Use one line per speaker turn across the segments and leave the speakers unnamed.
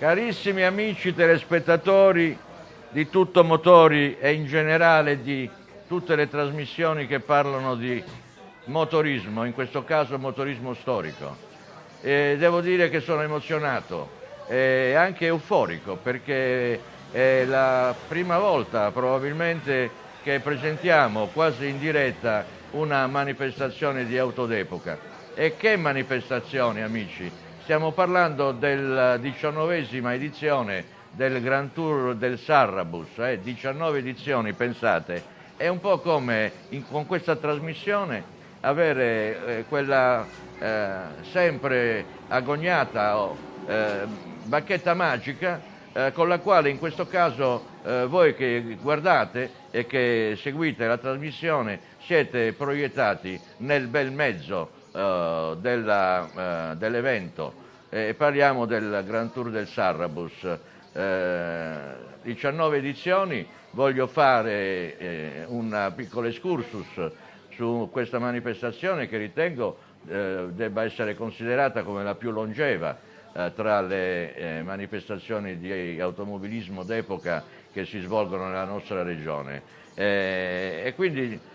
Carissimi amici telespettatori di Tutto Motori e in generale di tutte le trasmissioni che parlano di motorismo, in questo caso motorismo storico, devo dire che sono emozionato e anche euforico perché è la prima volta probabilmente che presentiamo quasi in diretta una manifestazione di auto d'epoca. E che manifestazione, amici? Stiamo parlando della 19ª edizione del Grand Tour del Sarrabus, 19 edizioni, pensate. È un po' come con questa trasmissione avere quella sempre agognata bacchetta magica con la quale in questo caso voi che guardate e che seguite la trasmissione siete proiettati nel bel mezzo dell'evento. Parliamo del Grand Tour del Sarrabus, 19 edizioni. Voglio fare un piccolo excursus su questa manifestazione che ritengo debba essere considerata come la più longeva tra le manifestazioni di automobilismo d'epoca che si svolgono nella nostra regione. E quindi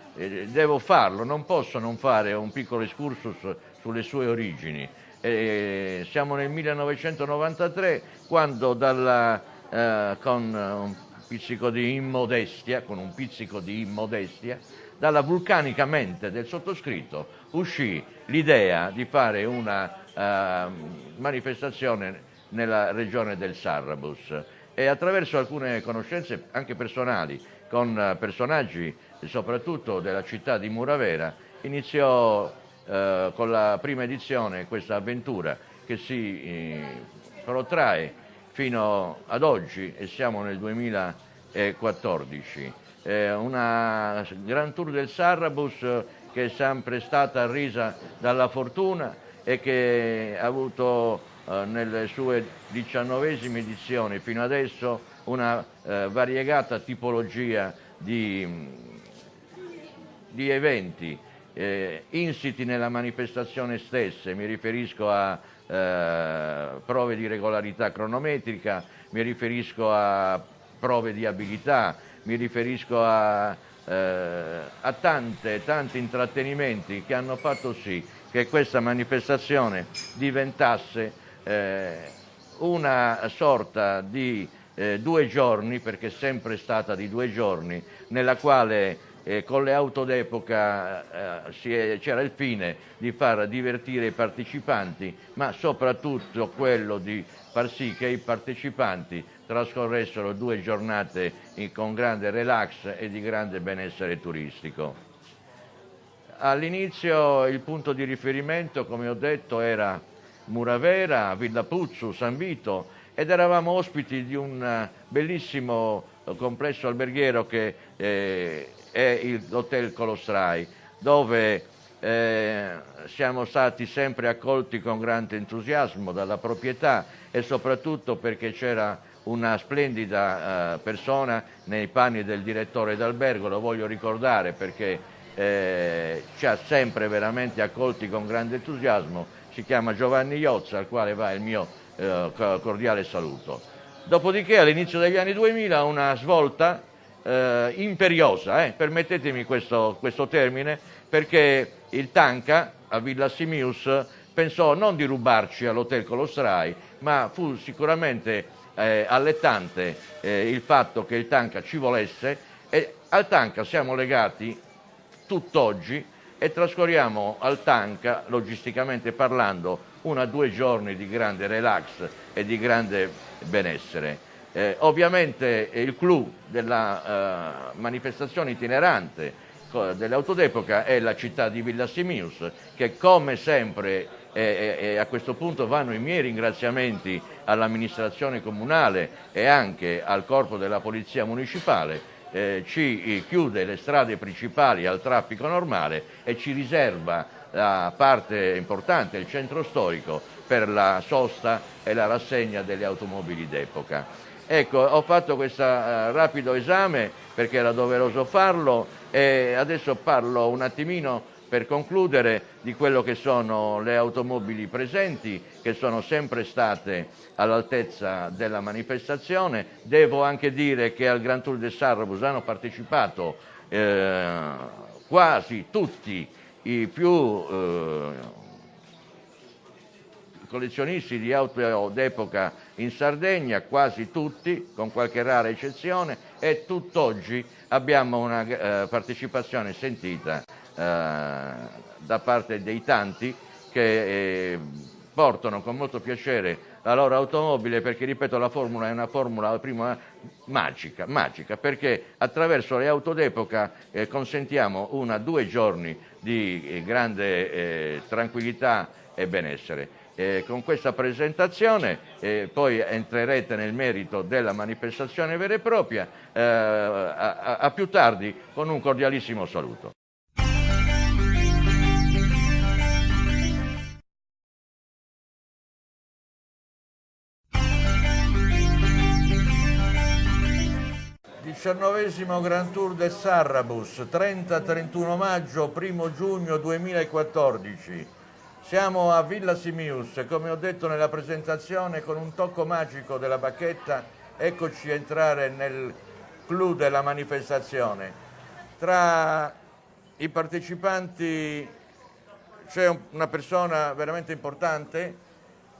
devo farlo, non posso non fare un piccolo excursus sulle sue origini. Siamo nel 1993 quando con un pizzico di immodestia, dalla vulcanica mente del sottoscritto uscì l'idea di fare una manifestazione nella regione del Sarrabus e attraverso alcune conoscenze anche personali con personaggi soprattutto della città di Muravera iniziò con la prima edizione questa avventura che si protrae fino ad oggi e siamo nel 2014. Una Grand Tour del Sarrabus che è sempre stata arrisa dalla fortuna e che ha avuto nelle sue 19esime edizioni fino adesso una variegata tipologia di eventi insiti nella manifestazione stessa. Mi riferisco a prove di regolarità cronometrica, mi riferisco a prove di abilità, mi riferisco a tanti intrattenimenti che hanno fatto sì che questa manifestazione diventasse una sorta di 2 giorni, perché è sempre stata di 2 giorni, nella quale con le auto d'epoca c'era il fine di far divertire i partecipanti, ma soprattutto quello di far sì che i partecipanti trascorressero 2 giornate con grande relax e di grande benessere turistico. All'inizio il punto di riferimento, come ho detto, era Muravera, Villa Puzzu, San Vito, ed eravamo ospiti di un bellissimo complesso alberghiero che è l'Hotel Colostrai, dove siamo stati sempre accolti con grande entusiasmo dalla proprietà e soprattutto perché c'era una splendida persona nei panni del direttore d'albergo, lo voglio ricordare perché ci ha sempre veramente accolti con grande entusiasmo. Si chiama Giovanni Iozza, al quale va il mio cordiale saluto. Dopodiché all'inizio degli anni 2000 una svolta imperiosa, permettetemi questo termine, perché il Tanca a Villa Simius pensò non di rubarci all'Hotel Colostrai, ma fu sicuramente allettante il fatto che il Tanca ci volesse, e al Tanca siamo legati tutt'oggi e trascorriamo al Tanca, logisticamente parlando, 1 o 2 giorni di grande relax e di grande benessere. Ovviamente il clou della manifestazione itinerante dell'auto d'epoca è la città di Villa Simius, che come sempre, e a questo punto vanno i miei ringraziamenti all'amministrazione comunale e anche al corpo della polizia municipale, ci chiude le strade principali al traffico normale e ci riserva la parte importante, il centro storico, per la sosta e la rassegna delle automobili d'epoca. Ecco, ho fatto questo rapido esame perché era doveroso farlo e adesso parlo un attimino Per concludere, di quello che sono le automobili presenti, che sono sempre state all'altezza della manifestazione, devo anche dire che al Grand Tour de Sarrebruss hanno partecipato quasi tutti i più collezionisti di auto d'epoca in Sardegna, quasi tutti, con qualche rara eccezione, e tutt'oggi abbiamo una partecipazione sentita da parte dei tanti che portano con molto piacere la loro automobile, perché, ripeto, la formula è una formula prima magica, perché attraverso le auto d'epoca consentiamo 1 o 2 giorni di grande tranquillità e benessere. Con questa presentazione poi entrerete nel merito della manifestazione vera e propria. A più tardi, con un cordialissimo saluto. XIX Grand Tour de Sarrebruss, 30-31 maggio, 1 giugno 2014. Siamo a Villa Simius, come ho detto nella presentazione, con un tocco magico della bacchetta, eccoci entrare nel clou della manifestazione. Tra i partecipanti c'è una persona veramente importante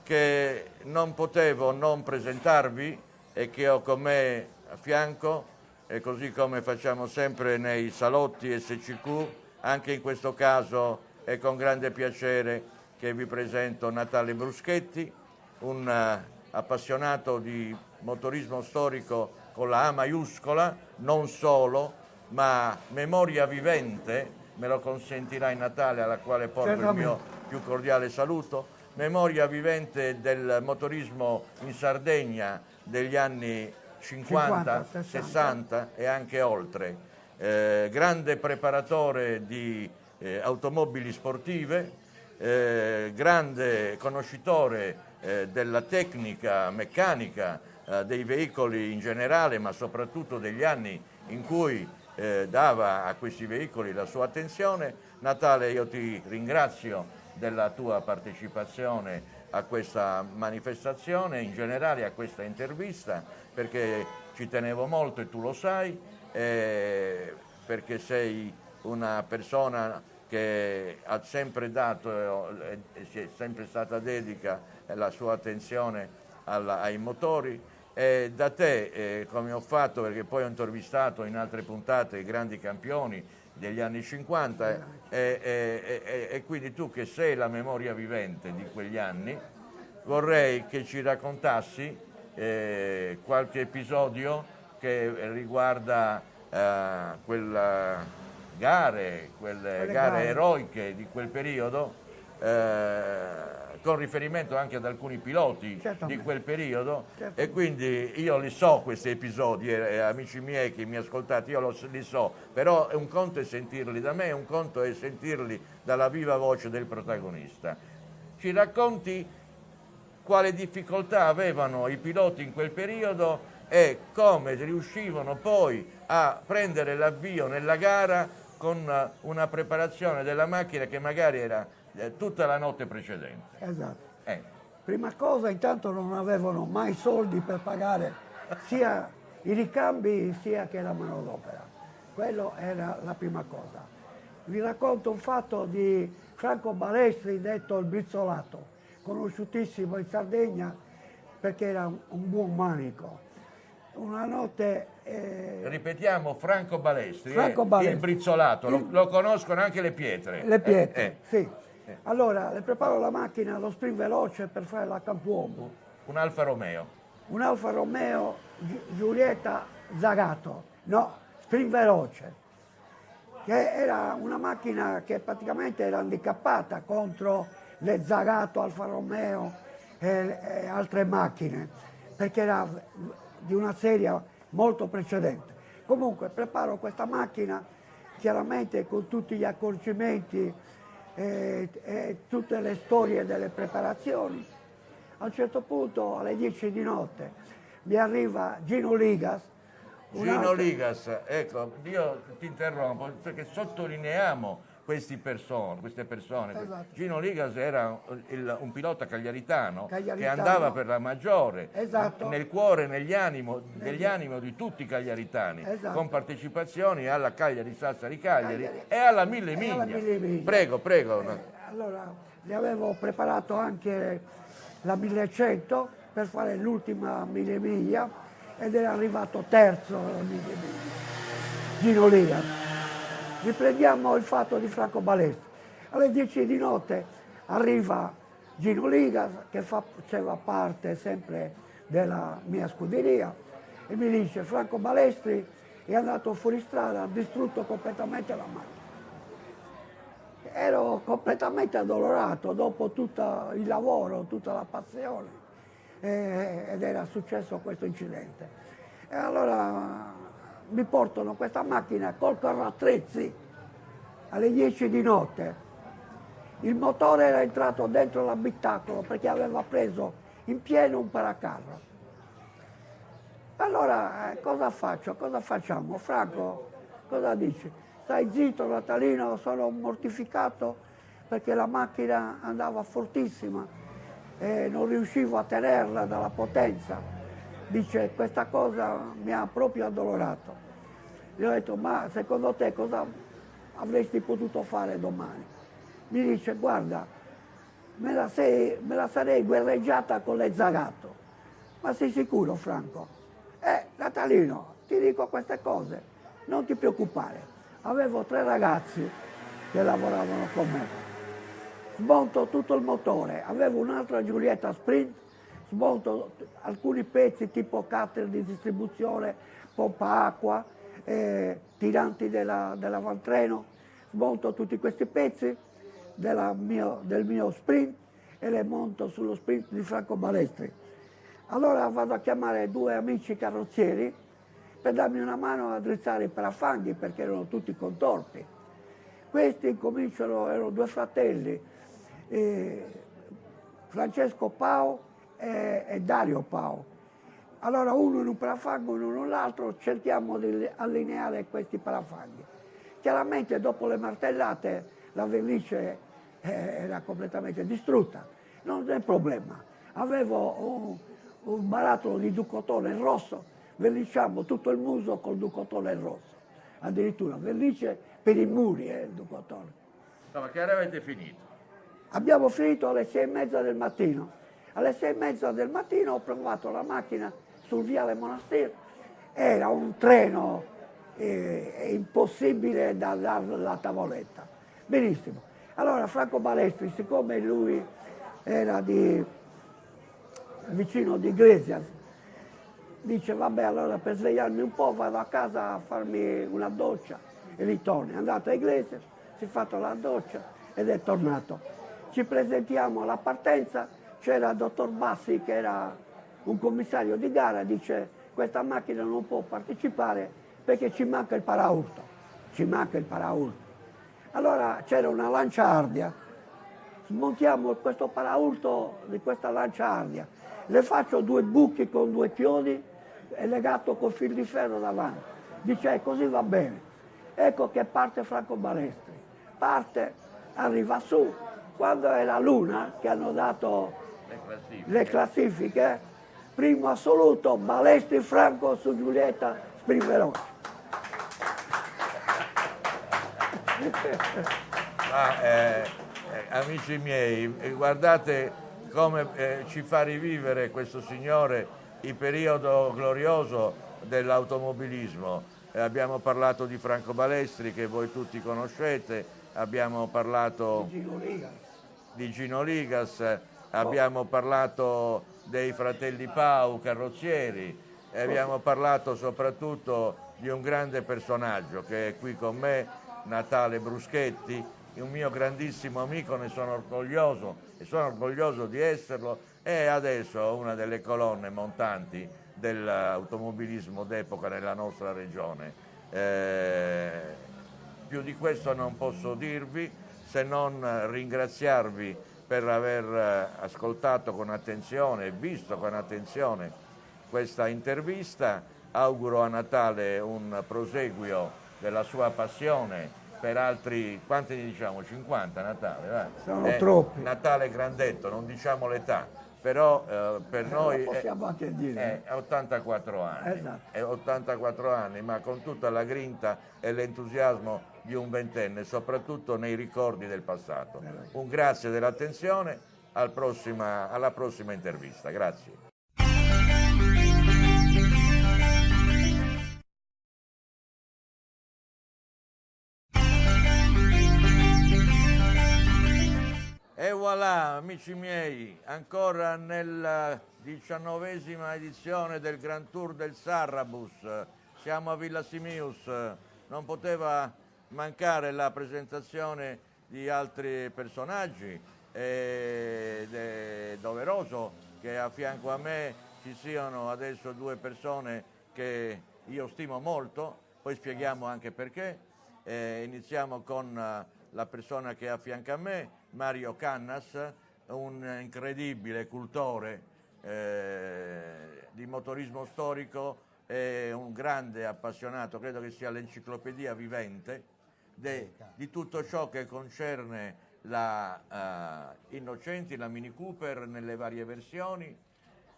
che non potevo non presentarvi e che ho con me a fianco, e così come facciamo sempre nei salotti SCQ, anche in questo caso è con grande piacere che vi presento Natale Bruschetti, un appassionato di motorismo storico con la A maiuscola, non solo, ma memoria vivente, me lo consentirà Natale, alla quale porto il mio più cordiale saluto, memoria vivente del motorismo in Sardegna degli anni 50, 60 e anche oltre. Grande preparatore di automobili sportive, grande conoscitore della tecnica meccanica dei veicoli in generale, ma soprattutto degli anni in cui dava a questi veicoli la sua attenzione. Natale, io ti ringrazio della tua partecipazione a questa manifestazione, in generale a questa intervista, perché ci tenevo molto e tu lo sai, perché sei una persona che ha sempre dato e è sempre stata dedica la sua attenzione ai motori, e da te, come ho fatto, perché poi ho intervistato in altre puntate i grandi campioni degli anni 50 e quindi tu, che sei la memoria vivente di quegli anni, vorrei che ci raccontassi qualche episodio che riguarda quelle gare eroiche di quel periodo, con riferimento anche ad alcuni piloti di quel periodo. E quindi io li so questi episodi, amici miei che mi ascoltate, io li so, però un conto è sentirli da me, un conto è sentirli dalla viva voce del protagonista. Ci racconti quale difficoltà avevano i piloti in quel periodo e come riuscivano poi a prendere l'avvio nella gara con una preparazione della macchina che magari era tutta la notte precedente.
Esatto. Prima cosa, intanto non avevano mai soldi per pagare sia i ricambi sia che la manodopera. Quello era la prima cosa. Vi racconto un fatto di Franco Balestri, detto il Brizzolato, conosciutissimo in Sardegna perché era un buon manico. Una notte...
Ripetiamo, Franco Balestri,
Balestri.
Il Brizzolato, lo conoscono anche le pietre.
Le pietre, sì. Allora, le preparo la macchina, lo sprint veloce per fare la Campuomo.
Un Alfa Romeo.
Un Alfa Romeo Giulietta Zagato, no, sprint veloce, che era una macchina che praticamente era handicappata contro le Zagato, Alfa Romeo e altre macchine, perché era di una serie molto precedente. Comunque preparo questa macchina chiaramente con tutti gli accorgimenti e tutte le storie delle preparazioni. A un certo punto alle 10 di notte mi arriva Gino Ligas.
Ecco, io ti interrompo perché sottolineiamo queste persone.
Esatto.
Gino Ligas era un pilota cagliaritano che
Cagliaritano.
andava per la maggiore,
Esatto.
nel cuore e negli animo di tutti i cagliaritani,
Esatto.
con partecipazioni alla Cagliari Sassari Cagliari
Cagliari.
e alla Mille
E alla
Miglia.
Mille Miglia.
Prego.
Allora, gli avevo preparato anche la 1100 per fare l'ultima 1000 miglia ed era arrivato terzo alla 1000 miglia. Gino Ligas. Riprendiamo il fatto di Franco Balestri. Alle 10 di notte arriva Gino Ligas, che faceva parte sempre della mia scuderia, e mi dice: Franco Balestri è andato fuori strada, ha distrutto completamente la macchina. Ero completamente addolorato dopo tutto il lavoro, tutta la passione, ed era successo questo incidente. E allora mi portano questa macchina col carroattrezzi alle 10 di notte. Il motore era entrato dentro l'abitacolo perché aveva preso in pieno un paracarro. Allora cosa faccio? Cosa facciamo? Franco, cosa dici? Stai zitto, Natalino, sono mortificato perché la macchina andava fortissima e non riuscivo a tenerla dalla potenza. Dice, questa cosa mi ha proprio addolorato. Gli ho detto, ma secondo te cosa avresti potuto fare domani? Mi dice, guarda, me la sarei guerreggiata con le Zagato. Ma sei sicuro, Franco? Natalino, ti dico queste cose, non ti preoccupare. Avevo 3 ragazzi che lavoravano con me. Smonto tutto il motore, avevo un'altra Giulietta Sprint, smonto alcuni pezzi tipo cutter di distribuzione, pompa acqua, tiranti dell'avantreno, smonto tutti questi pezzi del mio Sprint e le monto sullo Sprint di Franco Balestri. Allora vado a chiamare 2 amici carrozzieri per darmi una mano a drizzare i parafanghi perché erano tutti contorti. Questi erano 2 fratelli, Francesco Pao e Dario Pao. Allora uno in un parafango, uno nell'altro, cerchiamo di allineare questi parafanghi. Chiaramente dopo le martellate la vernice era completamente distrutta, non è problema. Avevo un barattolo di ducotone rosso, verniciamo tutto il muso col ducotone rosso, addirittura vernice per i muri il ducotone.
No, ma che ora avete finito?
Abbiamo finito alle 6:30 del mattino. Alle 6:30 del mattino ho provato la macchina sul viale Monastero, era un treno impossibile da dare la tavoletta. Benissimo. Allora Franco Balestri, siccome lui era vicino di Iglesias, dice vabbè, allora per svegliarmi un po' vado a casa a farmi una doccia e ritorno. È andato a Iglesias, si è fatto la doccia ed è tornato. Ci presentiamo alla partenza, c'era il dottor Bassi che era un commissario di gara, dice questa macchina non può partecipare perché ci manca il paraurto. Allora c'era una Lancia Ardia, smontiamo questo paraurto di questa Lancia Ardia, le faccio 2 buchi con 2 chiodi e legato col fil di ferro davanti. Dice così va bene. Ecco che parte Franco Balestri. Parte, arriva su, quando è la luna che hanno dato le classifiche, primo assoluto Balestri Franco su Giulietta Sprint Veloce.
Amici miei, guardate come ci fa rivivere questo signore il periodo glorioso dell'automobilismo. Abbiamo parlato di Franco Balestri, che voi tutti conoscete, abbiamo parlato di Gino Ligas, abbiamo parlato dei fratelli Pau, carrozzieri, e abbiamo parlato soprattutto di un grande personaggio che è qui con me, Natale Bruschetti, un mio grandissimo amico, ne sono orgoglioso e sono orgoglioso di esserlo, e adesso una delle colonne montanti dell'automobilismo d'epoca nella nostra regione. Più di questo non posso dirvi, se non ringraziarvi per aver ascoltato con attenzione e visto con attenzione questa intervista. Auguro a Natale un proseguio della sua passione per altri, quanti ne diciamo? 50 Natale, va?
Sono troppi.
Natale grandetto, non diciamo l'età, però per noi
possiamo anche dire.
è 84 anni,
Esatto.
è 84 anni, ma con tutta la grinta e l'entusiasmo di un ventenne, soprattutto nei ricordi del passato. Un grazie dell'attenzione, alla prossima intervista, grazie. E voilà, amici miei, ancora nella 19ª edizione del Grand Tour del Sarrabus. Siamo a Villa Simius, non poteva mancare la presentazione di altri personaggi ed è doveroso che a fianco a me ci siano adesso due persone che io stimo molto, poi spieghiamo anche perché. Iniziamo con la persona che è a fianco a me, Mario Cannas, un incredibile cultore di motorismo storico e un grande appassionato, credo che sia l'enciclopedia vivente di tutto ciò che concerne la Innocenti, la Mini Cooper nelle varie versioni.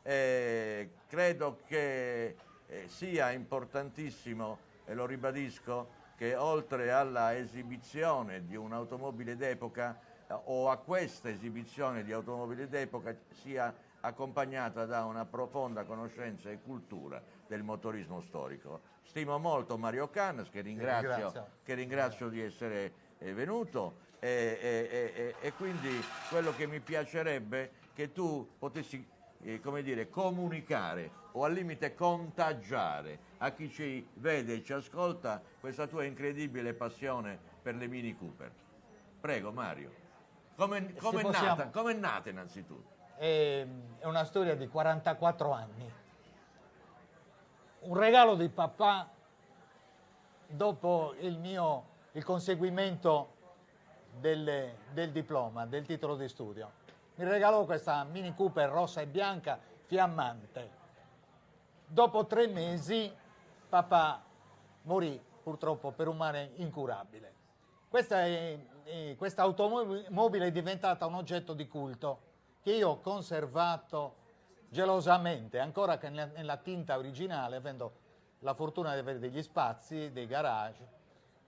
Credo che sia importantissimo, e lo ribadisco, che oltre alla esibizione di un'automobile d'epoca o a questa esibizione di automobili d'epoca sia accompagnata da una profonda conoscenza e cultura del motorismo storico. Stimo molto Mario Cannas, che ringrazio di essere venuto e quindi quello che mi piacerebbe che tu potessi come dire, comunicare o al limite contagiare a chi ci vede e ci ascolta questa tua incredibile passione per le Mini Cooper. Prego Mario, com'è nata innanzitutto?
È una storia di 44 anni. Un regalo di papà dopo il conseguimento del diploma, del titolo di studio. Mi regalò questa Mini Cooper rossa e bianca fiammante. Dopo 3 mesi papà morì purtroppo per un male incurabile. Questa automobile è diventata un oggetto di culto che io ho conservato gelosamente, ancora che nella tinta originale, avendo la fortuna di avere degli spazi, dei garage,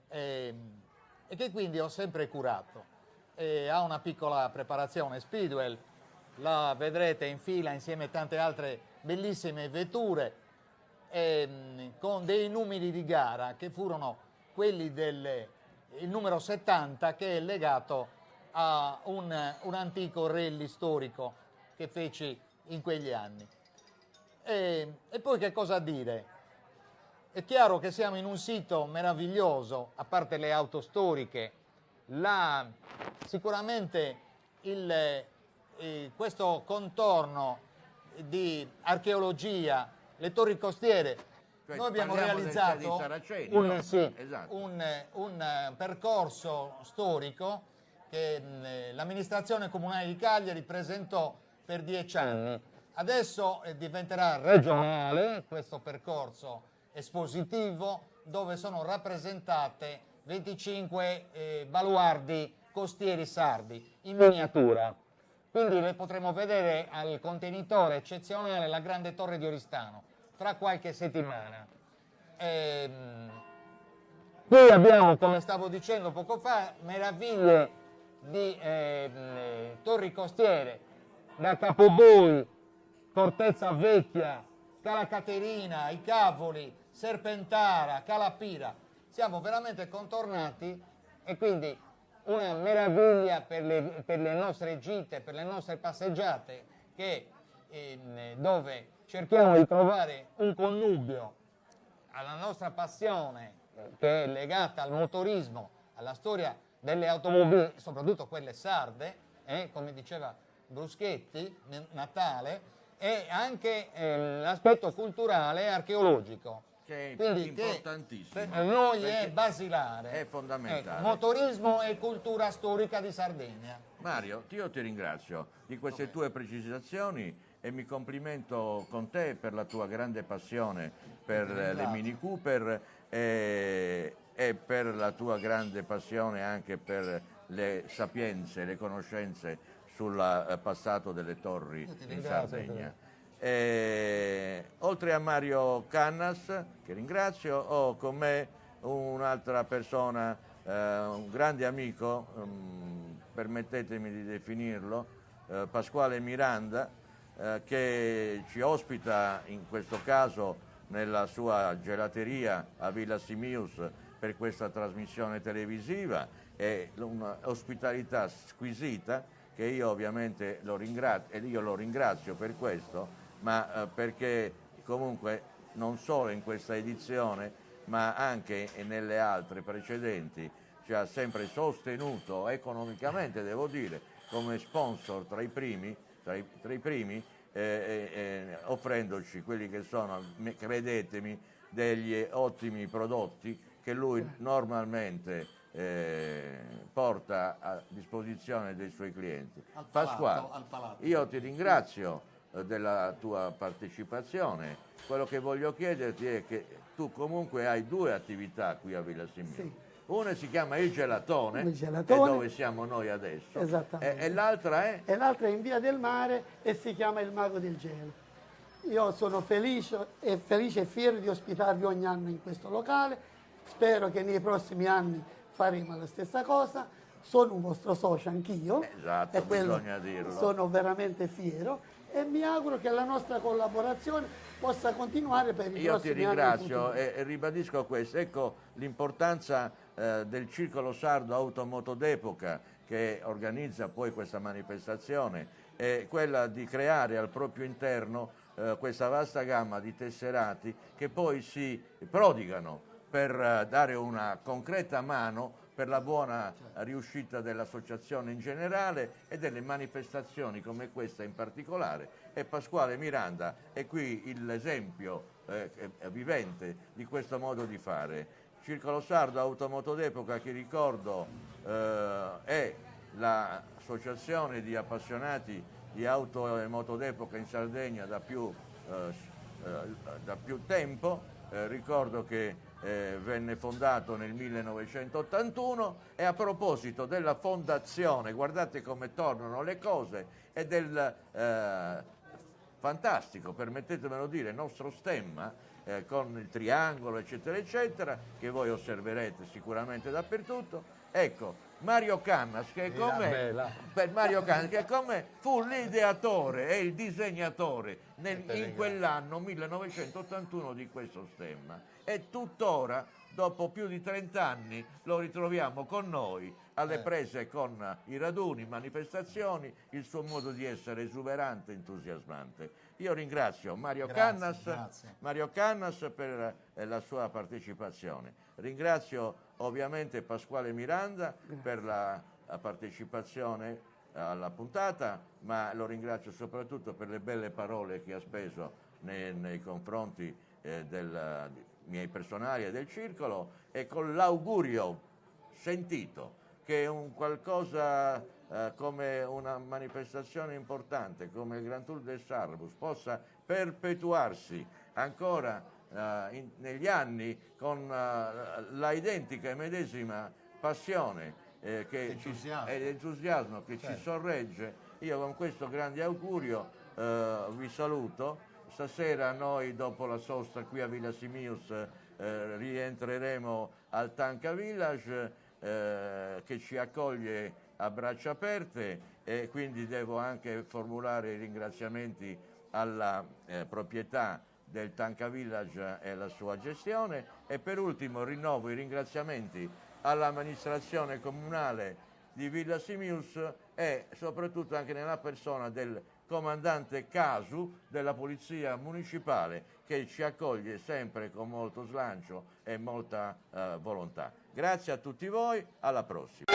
e che quindi ho sempre curato. Ha una piccola preparazione Speedwell, la vedrete in fila insieme a tante altre bellissime vetture, con dei numeri di gara che furono quelli il numero 70, che è legato a un antico rally storico che feci in quegli anni. E poi che cosa dire? È chiaro che siamo in un sito meraviglioso, a parte le auto storiche, sicuramente questo contorno di archeologia, le torri costiere.
Cioè,
noi abbiamo realizzato un percorso storico che l'amministrazione comunale di Cagliari presentò per 10 anni. Adesso diventerà regionale questo percorso espositivo, dove sono rappresentate 25 baluardi costieri sardi in miniatura. Quindi le potremo vedere al contenitore eccezionale la grande torre di Oristano fra qualche settimana. Qui abbiamo, come stavo dicendo poco fa, meraviglie di torri costiere da Capoboi, Fortezza Vecchia, Cala Caterina, I Cavoli, Serpentara, Calapira. Siamo veramente contornati e quindi una meraviglia per le nostre gite, per le nostre passeggiate, dove cerchiamo di trovare un connubio alla nostra passione, che è legata al motorismo, alla storia delle automobili, soprattutto quelle sarde, come diceva Bruschetti, Natale, e anche l'aspetto culturale e archeologico.
Che è
quindi
importantissimo.
Per noi è basilare.
È fondamentale.
Ecco, motorismo e cultura storica di Sardegna.
Mario, io ti ringrazio di queste tue precisazioni e mi complimento con te per la tua grande passione per le Mini Cooper. e per la tua grande passione anche per le sapienze, le conoscenze sul passato delle torri in
ringrazio,
Sardegna. Oltre a Mario Cannas, che ringrazio, ho con me un'altra persona, un grande amico, permettetemi di definirlo, Pasquale Miranda, che ci ospita in questo caso nella sua gelateria a Villa Simius per questa trasmissione televisiva. È un'ospitalità squisita che io ovviamente lo ringrazio per questo, ma perché comunque non solo in questa edizione ma anche nelle altre precedenti ci ha sempre sostenuto economicamente, devo dire, come sponsor tra i primi, offrendoci quelli che sono, credetemi, degli ottimi prodotti che lui normalmente porta a disposizione dei suoi clienti. Pasquale, io ti ringrazio della tua partecipazione. Quello che voglio chiederti è che tu comunque hai due attività qui a Villa Simius.
Sì.
Una si chiama Il Gelatone,
Il Gelatone.
è dove siamo noi adesso.
Esattamente.
E l'altra è?
E l'altra è in Via del Mare e si chiama Il Mago del Gelo. Io sono felice e fiero di ospitarvi ogni anno in questo locale. Spero che nei prossimi anni faremo la stessa cosa. Sono un vostro socio anch'io.
Esatto,
e quello
bisogna dirlo.
sono veramente fiero e mi auguro che la nostra collaborazione possa continuare per i
Io ti
prossimi anni.
ringrazio e ribadisco questo. Ecco l'importanza del Circolo Sardo Automoto d'Epoca che organizza poi questa manifestazione, è quella di creare al proprio interno questa vasta gamma di tesserati che poi si prodigano per dare una concreta mano per la buona riuscita dell'associazione in generale e delle manifestazioni come questa in particolare. E Pasquale Miranda è qui l'esempio vivente di questo modo di fare. Circolo Sardo Automoto d'Epoca, che ricordo è l'associazione di appassionati di auto e moto d'epoca in Sardegna da più tempo. Ricordo che venne fondato nel 1981 e a proposito della fondazione, guardate come tornano le cose, e del fantastico, permettetemelo dire, nostro stemma con il triangolo eccetera eccetera, che voi osserverete sicuramente dappertutto. Ecco, Mario Cannas, che con me fu l'ideatore e il disegnatore in quell'anno 1981 di questo stemma, e tuttora dopo più di 30 anni lo ritroviamo con noi alle prese con i raduni, manifestazioni, il suo modo di essere esuberante e entusiasmante. Io ringrazio Mario Cannas per la sua partecipazione. Ringrazio ovviamente Pasquale Miranda per la partecipazione alla puntata, ma lo ringrazio soprattutto per le belle parole che ha speso nei confronti dei miei personali e del circolo, e con l'augurio sentito che un qualcosa come una manifestazione importante come il Grand Tour del Sarbus possa perpetuarsi ancora negli anni con la identica e medesima passione e entusiasmo che ci sorregge. Io con questo grande augurio vi saluto. Stasera noi, dopo la sosta qui a Villa Simius, rientreremo al Tanca Village che ci accoglie a braccia aperte, e quindi devo anche formulare i ringraziamenti alla proprietà del Tanca Village e alla sua gestione, e per ultimo rinnovo i ringraziamenti all'amministrazione comunale di Villa Simius e soprattutto anche nella persona del comandante Casu della Polizia Municipale, che ci accoglie sempre con molto slancio e molta volontà. Grazie a tutti voi, alla prossima.